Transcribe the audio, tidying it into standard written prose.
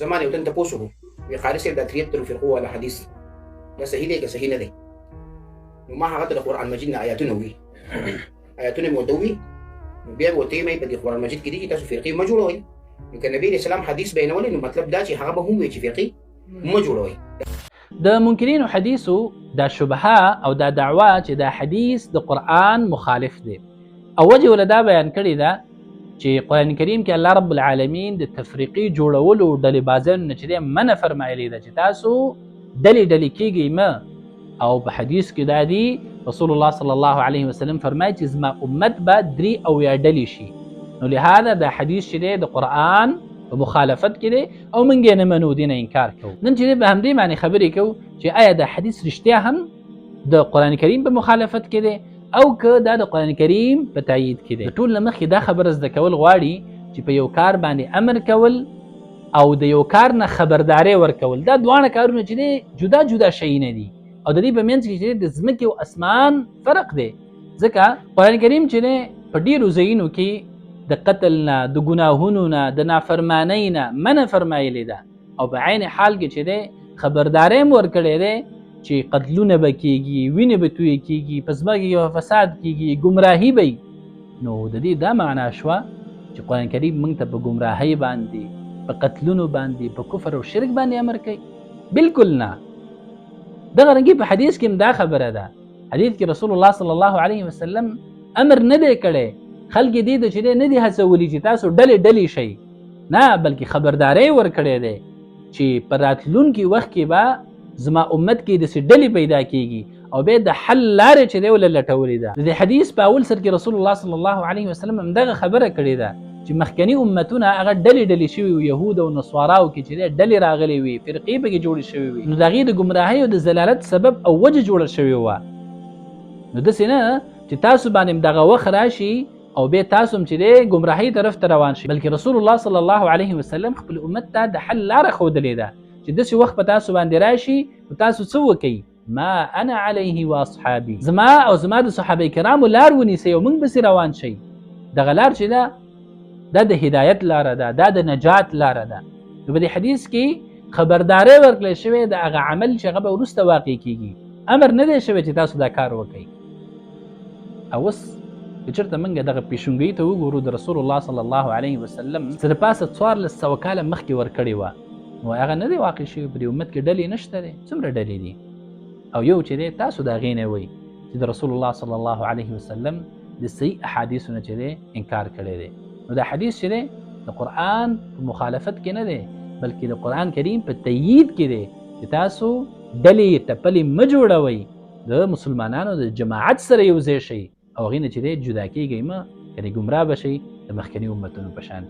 زمان یو تن تاسو وی قاری صاحب د اتریت تر فرقو ولا حدیث دا صحیح دی که صحیح نه دی؟ نو ما هغه د قرآن مجید نه آیاتونه وی آیاتونه مو دوی بیا وته مې په دې قرآن مجید کې دي تاسو فرقې ما جوړوي. نو که نبی اسلام حدیث بینولې نو مطلب دا چې هغه به هم وي چې فرقې ما جوړوي. د منکرینو حدیثو دا شبهه او دا دعوه چې دا حدیث د قرآن مخالف دی او وجه ولدا بیان کړی دا چې قرآن کریم کې الله رب العالمین د تفریقی جوړولو ډلې بازانو نه چې منع فرمایلی ده چې تاسو ډلې ډلې کېږئ مه. او په حدیث کې دا دی رسول الله صلی الله علیه وسلم فرمایي چې زما امت به 3 او یا ډلې شي. نو لهذا دا حدیث چې دی د قرآن په مخالفت کې دی او موږ یې نه منو، دې نه انکار کوو. نن چې په همدې معنی خبرې کوو چې آیا دا حدیث رښتیا هم د قرآن کریم په مخالفت کې دی او که دا د قرآن کریم په تایید کې دی. ټول نه مخکې دا خبره زده کول غواړي چې په یو کار باندې امر کول او د یو کار نه خبرداري ورکول، دا دواړه کارونه چې دی جدا جدا شیونه دي او د دې په منځ کې د ځمکې او اسمان فرق دی. ځکه قرآن کریم چې دی په ډېرو ځایونو کې د قتل نه، د ګناهونو نه، د نافرمانۍ نه منع فرمایلی ده او په عین حال کې چې دی خبرداری هم ورکړی دی چې قتلونه به کېږي، وینې به تویې کېږي، په ځمکه کې فساد کېږي، ګمراهي به. نو د دې دا معنا شوه چې قرآن کریم موږ ته په ګمراهۍ باندې، په قتلونو باندې، په کفر او شرک باندې امر کوي؟ بالکل نه. دغه رنګې په حدیث کې هم دا خبره ده. حدیث کې رسول الله صلی الله علیه وسلم امر نه دی کړی خلک دې د چې نه دي هڅولي چې تاسو ډلې ډلې شئ، نه بلکې خبرداری ورکړی دی چې په راتلونکي وخت کې به زما امت کې داسې ډلې پیدا کېږي او بیا د حل لارې چې دی ولې لټولې ده. د دې حدیث په اول سر کې رسول الله صلی الله علیه وسلم هم دغه خبره کړې ده چې مخکني امتونه هغه ډلې ډلې شوي وي، یهود او نصاراو کې چې ډلې راغلي وي، فرقې پکې جوړې شوي وي، نو د هغې د ګمراهۍ او د ضلالت سبب او وجه جوړه شوې وه. نو داسې نه چې تاسو باندې دغه وخت راشي او بیا تاسو هم چې دی ګمراهۍ طرف ته روان شي، بلکې رسول الله صلی الله علیه وسلم خپل امت ته د حل لاره ښودلې ده چې داسې وخت په تاسو باندې راشي نو تاسو څه وکئ؟ ما انا علیه واصحابي، زما او زما د صحابه کرامو لار ونیسئ او موږ پسې روان شئ. دغه لار چې ده دا د هدایت لاره ده، دا د نجات لاره ده. نو په دې حدیث کې خبرداری ورکړل شوې د هغه عمل چې هغه به وروسته واقع کېږي، امر نه دی شوی چې تاسو دا کار وکئ. او اوس که چېرته موږ دغه پیشنګۍ ته وګورو د رسول الله صلی الله علیه وسلم څه د پاسه 1400 کاله مخکې ورکړې وه، نو هغه نه دی واقع شوی. په دې امت کې ډلې نشته دی. څومره ډلې دي؟ او یو چې دی تاسو د هغې نه وایي چې د رسول الله صلی الله علیه وسلم د صحیح احادیثو نه چې دی انکار کړی دی. نو دا حدیث چې دی د قرآن په مخالفت کې نه دی بلکې د قرآن کریم په تایید کې دی چې تاسو ډلې ټپلې مه جوړوئ، د مسلمانانو د جماعت سره یو ځای شئ او هغې نه چې دی جدا کېږئ مه، یعنې ګمراه به شئ د مخکني امتونو په شان.